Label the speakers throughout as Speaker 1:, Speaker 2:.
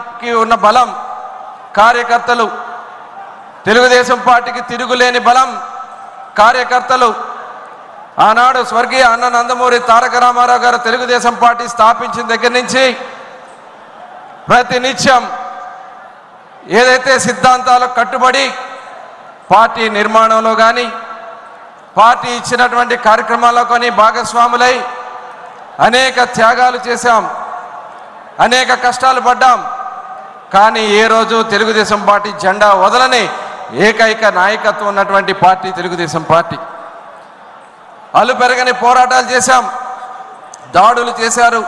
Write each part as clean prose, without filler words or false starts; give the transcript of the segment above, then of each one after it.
Speaker 1: పార్టీకి ఉన్న బలం కార్యకర్తలు, తెలుగుదేశం పార్టీకి తిరుగులేని బలం కార్యకర్తలు. ఆనాడు స్వర్గీయ అన్న నందమూరి తారక రామారావు గారు తెలుగుదేశం పార్టీ స్థాపించిన దగ్గర నుంచి ప్రతినిత్యం ఏదైతే సిద్ధాంతాలకు కట్టుబడి పార్టీ నిర్మాణంలో కానీ పార్టీ ఇచ్చినటువంటి కార్యక్రమాల్లో కానీ భాగస్వాములై అనేక త్యాగాలు చేశాం, అనేక కష్టాలు పడ్డాం. కానీ ఏ రోజు తెలుగుదేశం పార్టీ జెండా వదలని ఏకైక నాయకత్వం ఉన్నటువంటి పార్టీ తెలుగుదేశం పార్టీ. అలు పెరగని పోరాటాలు చేశాం, దాడులు చేశారు,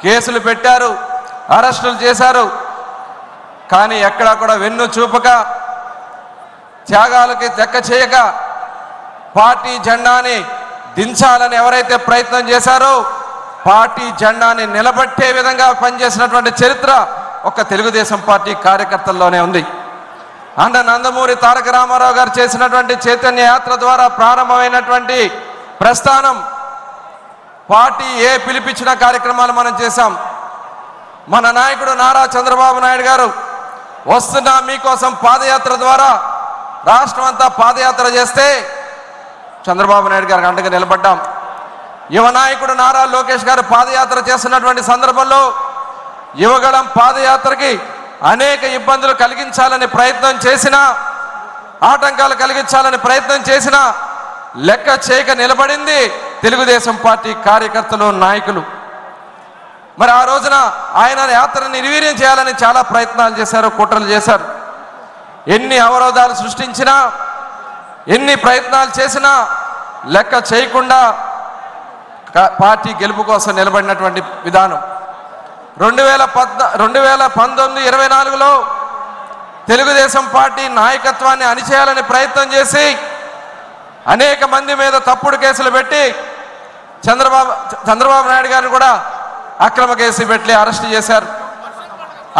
Speaker 1: కేసులు పెట్టారు, అరెస్టులు చేశారు. కానీ ఎక్కడా కూడా వెన్ను చూపక, త్యాగాలకి లెక్క చేయక పార్టీ జెండాని దించాలని ఎవరైతే ప్రయత్నం చేశారో పార్టీ జెండాని నిలబెట్టే విధంగా పనిచేసినటువంటి చరిత్ర ఒక్క తెలుగుదేశం పార్టీ కార్యకర్తల్లోనే ఉంది. అన్న నందమూరి తారక రామారావు గారు చేసినటువంటి చైతన్య యాత్ర ద్వారా ప్రారంభమైనటువంటి ప్రస్థానం, పార్టీ ఏ పిలిపించిన కార్యక్రమాలు మనం చేశాం. మన నాయకుడు నారా చంద్రబాబు నాయుడు గారు వస్తున్నా మీకోసం పాదయాత్ర ద్వారా రాష్ట్రం అంతా పాదయాత్ర చేస్తే చంద్రబాబు నాయుడు గారికి అండగా నిలబడ్డాం. యువ నాయకుడు నారా లోకేష్ గారు పాదయాత్ర చేస్తున్నటువంటి సందర్భంలో యువగళం పాదయాత్రకి అనేక ఇబ్బందులు కలిగించాలని ప్రయత్నం చేసినా, ఆటంకాలు కలిగించాలని ప్రయత్నం చేసినా లెక్క చేయక నిలబడింది తెలుగుదేశం పార్టీ కార్యకర్తలు, నాయకులు. మరి ఆ రోజున ఆయన యాత్రని నిర్వీర్యం చేయాలని చాలా ప్రయత్నాలు చేశారు, కుట్రలు చేశారు. ఎన్ని అవరోధాలు సృష్టించినా, ఎన్ని ప్రయత్నాలు చేసినా లెక్క చేయకుండా పార్టీ గెలుపు కోసం నిలబడినటువంటి విధానం 2019-24లో తెలుగుదేశం పార్టీ నాయకత్వాన్ని అణిచేయాలని ప్రయత్నం చేసి అనేక మంది మీద తప్పుడు కేసులు పెట్టి చంద్రబాబు నాయుడు గారిని కూడా అక్రమ కేసు పెట్టి అరెస్ట్ చేశారు.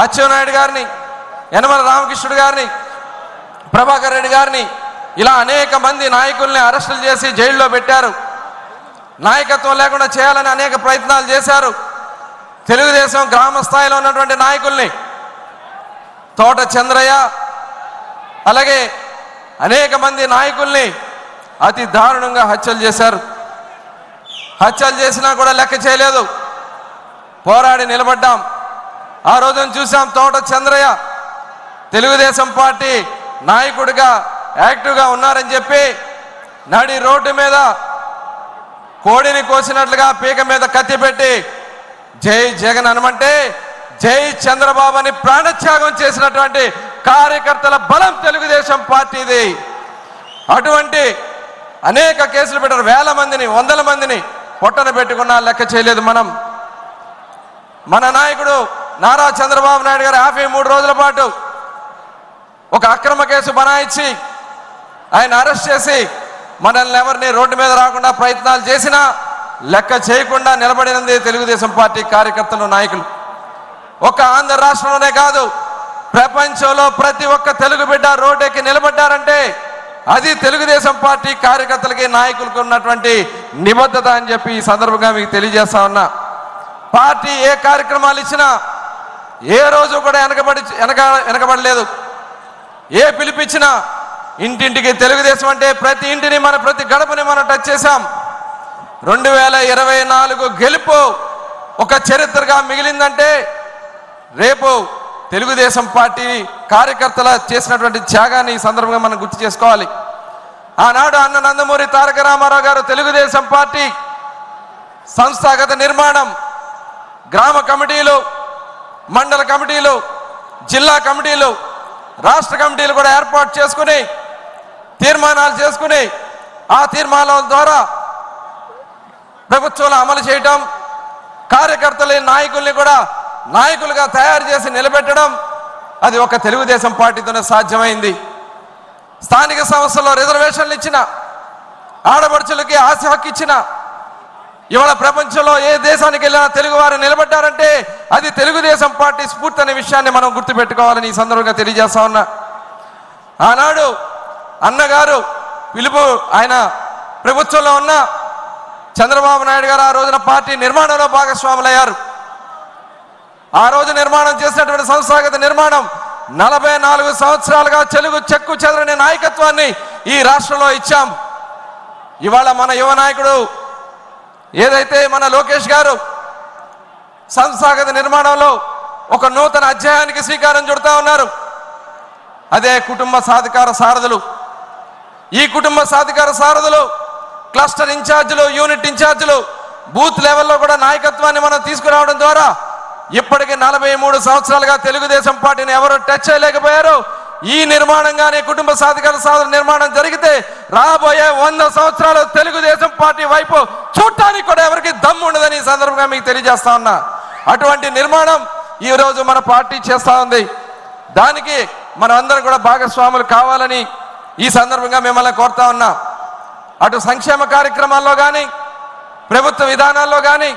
Speaker 1: అచ్చెన్నాయుడు గారిని, యనమల రామకృష్ణుడు గారిని, ప్రభాకర్ రెడ్డి గారిని, ఇలా అనేక మంది నాయకుల్ని అరెస్టులు చేసి జైల్లో పెట్టారు. నాయకత్వం లేకుండా చేయాలని అనేక ప్రయత్నాలు చేశారు. తెలుగుదేశం గ్రామ స్థాయిలో ఉన్నటువంటి నాయకుల్ని, తోట చంద్రయ్య, అలాగే అనేక మంది నాయకుల్ని అతి దారుణంగా హత్యలు చేశారు. హత్యలు చేసినా కూడా లెక్క చేయలేదు, పోరాడి నిలబడ్డాం. ఆ రోజున చూసాం, తోట చంద్రయ్య తెలుగుదేశం పార్టీ నాయకుడిగా యాక్టివ్గా ఉన్నారని చెప్పి నడి రోడ్డు మీద కోడిని కోసినట్లుగా పీక మీద కత్తి పెట్టి జై జగన్ అనమంటే జై చంద్రబాబు అని ప్రాణత్యాగం చేసినటువంటి కార్యకర్తల బలం తెలుగుదేశం పార్టీది. అటువంటి అనేక కేసులు పెట్టారు, వేల మందిని, వందల మందిని పొట్టన పెట్టుకున్నా లెక్క చేయలేదు. మన నాయకుడు నారా చంద్రబాబు నాయుడు గారు 53 రోజుల పాటు ఒక అక్రమ కేసు బనాయించి ఆయన అరెస్ట్ చేసి మనల్ని ఎవరిని రోడ్డు మీద రాకుండా ప్రయత్నాలు చేసినా లెక్క చేయకుండా నిలబడినది తెలుగుదేశం పార్టీ కార్యకర్తలు, నాయకులు. ఒక ఆంధ్ర రాష్ట్రంలోనే కాదు, ప్రపంచంలో ప్రతి ఒక్క తెలుగు బిడ్డ రోడ్డెక్కి నిలబడ్డారంటే అది తెలుగుదేశం పార్టీ కార్యకర్తలకి, నాయకులకు ఉన్నటువంటి నిబద్ధత అని చెప్పి ఈ సందర్భంగా మీకు తెలియజేస్తా ఉన్నా. పార్టీ ఏ కార్యక్రమాలు ఇచ్చినా ఏ రోజు కూడా వెనకబడలేదు. ఏ పిలిపించినా ఇంటింటికి తెలుగుదేశం అంటే ప్రతి ఇంటిని, ప్రతి గడపని మనం టచ్ చేశాం. 2024 గెలుపు ఒక చరిత్రగా మిగిలిందంటే రేపు తెలుగుదేశం పార్టీ కార్యకర్తల చేసినటువంటి త్యాగాన్ని ఈ సందర్భంగా మనం గుర్తు చేసుకోవాలి. ఆనాడు అన్న నందమూరి తారక రామారావు గారు తెలుగుదేశం పార్టీ సంస్థాగత నిర్మాణం, గ్రామ కమిటీలు, మండల కమిటీలు, జిల్లా కమిటీలు, రాష్ట్ర కమిటీలు కూడా ఏర్పాటు చేసుకుని తీర్మానాలు చేసుకుని ఆ తీర్మానాల ద్వారా ప్రభుత్వంలో అమలు చేయటం, కార్యకర్తల నాయకుల్ని కూడా నాయకులుగా తయారు చేసి నిలబెట్టడం అది ఒక తెలుగుదేశం పార్టీతోనే సాధ్యమైంది. స్థానిక సంస్థల్లో రిజర్వేషన్లు ఇచ్చిన, ఆడపడుచులకి ఆశ హక్కు ఇచ్చిన, ఇవాళ ప్రపంచంలో ఏ దేశానికి వెళ్ళినా తెలుగువారు నిలబడ్డారంటే అది తెలుగుదేశం పార్టీ స్ఫూర్తి అనే విషయాన్ని మనం గుర్తుపెట్టుకోవాలని ఈ సందర్భంగా తెలియజేస్తా ఉన్నా. ఆనాడు అన్నగారు పిలుపు, ఆయన ప్రభుత్వంలో ఉన్న చంద్రబాబు నాయుడు గారు ఆ రోజున పార్టీ నిర్మాణంలో భాగస్వాములయ్యారు. ఆ రోజు నిర్మాణం చేసినటువంటి సంస్థాగత నిర్మాణం 44 సంవత్సరాలుగా చెలుగు చెక్కు చెదరని నాయకత్వాన్ని ఈ రాష్ట్రంలో ఇచ్చాం. ఇవాళ మన యువ నాయకుడు ఏదైతే మన లోకేష్ గారు సంస్థాగత నిర్మాణంలో ఒక నూతన అధ్యాయానికి శ్రీకారం చుడతా ఉన్నారు. అదే కుటుంబ సాధికార సారథులు. ఈ కుటుంబ సాధికార సారథులు క్లస్టర్ ఇన్ఛార్జీలు, యూనిట్ ఇన్ఛార్జీలు, బూత్ లెవెల్లో కూడా నాయకత్వాన్ని మనం తీసుకురావడం ద్వారా ఇప్పటికి 43 సంవత్సరాలుగా తెలుగుదేశం పార్టీని ఎవరు టచ్ చేయలేకపోయారు. ఈ నిర్మాణంగానే కుటుంబ సాధికార సారథుల నిర్మాణం జరిగితే రాబోయే 100 సంవత్సరాలు తెలుగుదేశం పార్టీ వైపు చూడటానికి కూడా ఎవరికి దమ్ము ఉండదని ఈ సందర్భంగా మీకు తెలియజేస్తా ఉన్నా. అటువంటి నిర్మాణం ఈ రోజు మన పార్టీ చేస్తా ఉంది. దానికి మనం అందరం కూడా భాగస్వాములు కావాలని ఈ సందర్భంగా మిమ్మల్ని కోరుతా ఉన్నా. అటు సంక్షేమ కార్యక్రమాల్లో కానీ, ప్రభుత్వ విధానాల్లో కానీ,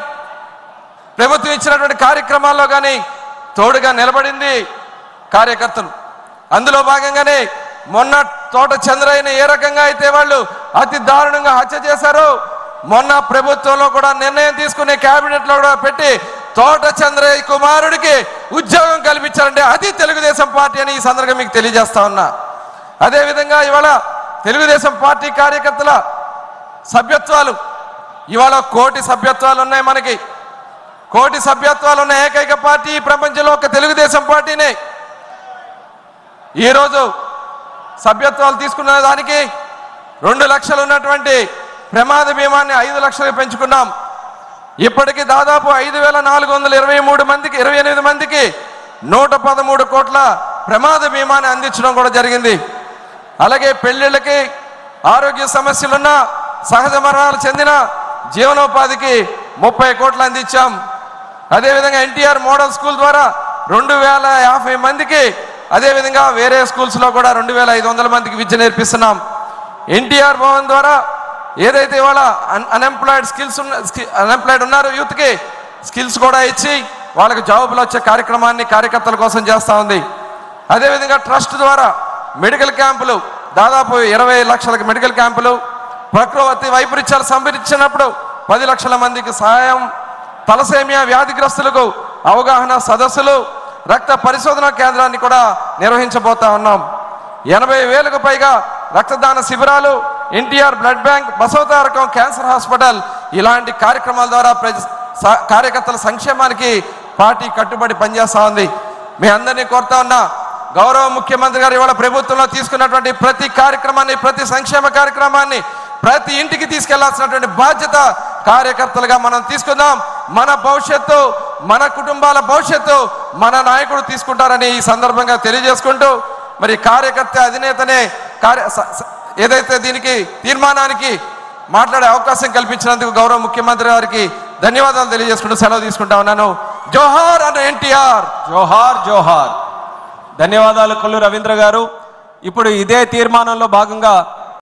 Speaker 1: ప్రభుత్వం ఇచ్చినటువంటి కార్యక్రమాల్లో కానీ తోడుగా నిలబడింది కార్యకర్తలు. అందులో భాగంగానే మొన్న తోట చంద్రయ్యని ఏ రకంగా అయితే వాళ్ళు అతి దారుణంగా హత్య చేశారో, మొన్న ప్రభుత్వంలో కూడా నిర్ణయం తీసుకునే క్యాబినెట్లో కూడా పెట్టి తోట చంద్రయ్య కుమారుడికి ఉద్యోగం కల్పించారంటే అది తెలుగుదేశం పార్టీ అని ఈ సందర్భంగా మీకు తెలియజేస్తా ఉన్నా. అదేవిధంగా ఇవాళ తెలుగుదేశం పార్టీ కార్యకర్తల సభ్యత్వాలు ఇవాళ 1 కోటి సభ్యత్వాలు ఉన్నాయి. మనకి 1 కోటి సభ్యత్వాలు ఉన్న ఏకైక పార్టీ ఈ ప్రపంచంలో ఒక తెలుగుదేశం పార్టీనే. ఈరోజు సభ్యత్వాలు తీసుకున్న దానికి 2 లక్షలు ఉన్నటువంటి ప్రమాద బీమాన్ని 5 లక్షలకు పెంచుకున్నాం. ఇప్పటికీ దాదాపు 5,428 మందికి 113 కోట్ల ప్రమాద బీమాని అందించడం కూడా జరిగింది. అలాగే పెళ్లిళ్ళకి, ఆరోగ్య సమస్యలున్న, సహజ మరణాలు చెందిన జీవనోపాధికి 30 కోట్లు అందించాం. అదేవిధంగా ఎన్టీఆర్ మోడల్ స్కూల్ ద్వారా 2,050 మందికి, అదేవిధంగా వేరే స్కూల్స్లో కూడా 2,500 మందికి విద్య నేర్పిస్తున్నాం. ఎన్టీఆర్ భవన్ ద్వారా ఏదైతే ఇవాళ అన్ఎంప్లాయిడ్ ఉన్నారు యూత్కి స్కిల్స్ కూడా ఇచ్చి వాళ్ళకి జాబులు వచ్చే కార్యక్రమాన్ని కార్యకర్తల కోసం చేస్తూ ఉంది. అదేవిధంగా ట్రస్ట్ ద్వారా మెడికల్ క్యాంపులు, దాదాపు 20 లక్షలకు మెడికల్ క్యాంపులు, ప్రకృతి వైపరీత్యాలు సంభవించినప్పుడు 10 లక్షల మందికి సహాయం, తలసేమియా వ్యాధిగ్రస్తులకు అవగాహన సదస్సులు, రక్త పరిశోధన కేంద్రాన్ని కూడా నిర్వహించబోతా ఉన్నాం. 80,000కు పైగా రక్తదాన శిబిరాలు, NTR blood bank, Basavatarakam cancer hospital ఇలాంటి కార్యక్రమాల ద్వారా కార్యకర్తల సంక్షేమానికి పార్టీ కట్టుబడి పనిచేస్తూ ఉంది. మీ అందరినీ కోరుతా ఉన్నా, గౌరవ ముఖ్యమంత్రి గారు ఇవాళ ప్రభుత్వంలో తీసుకున్నటువంటి ప్రతి కార్యక్రమాన్ని, ప్రతి సంక్షేమ కార్యక్రమాన్ని ప్రతి ఇంటికి తీసుకెళ్లాల్సినటువంటి బాధ్యత కార్యకర్తలుగా మనం తీసుకుందాం. మన భవిష్యత్తు, మన కుటుంబాల భవిష్యత్తు మన నాయకుడు తీసుకుంటారని ఈ సందర్భంగా తెలియజేసుకుంటూ, మరి కార్యకర్త అధినేతనే ఏదైతే దీనికి తీర్మానానికి మాట్లాడే అవకాశం కల్పించినందుకు గౌరవ ముఖ్యమంత్రి గారికి ధన్యవాదాలు తెలియజేసుకుంటూ సెలవు తీసుకుంటా ఉన్నాను. జోహార్ అన్న ఎన్టీఆర్.
Speaker 2: జోహార్ జోహార్. ధన్యవాదాలు కొల్లు రవీంద్ర గారు. ఇప్పుడు ఇదే తీర్మానంలో భాగంగా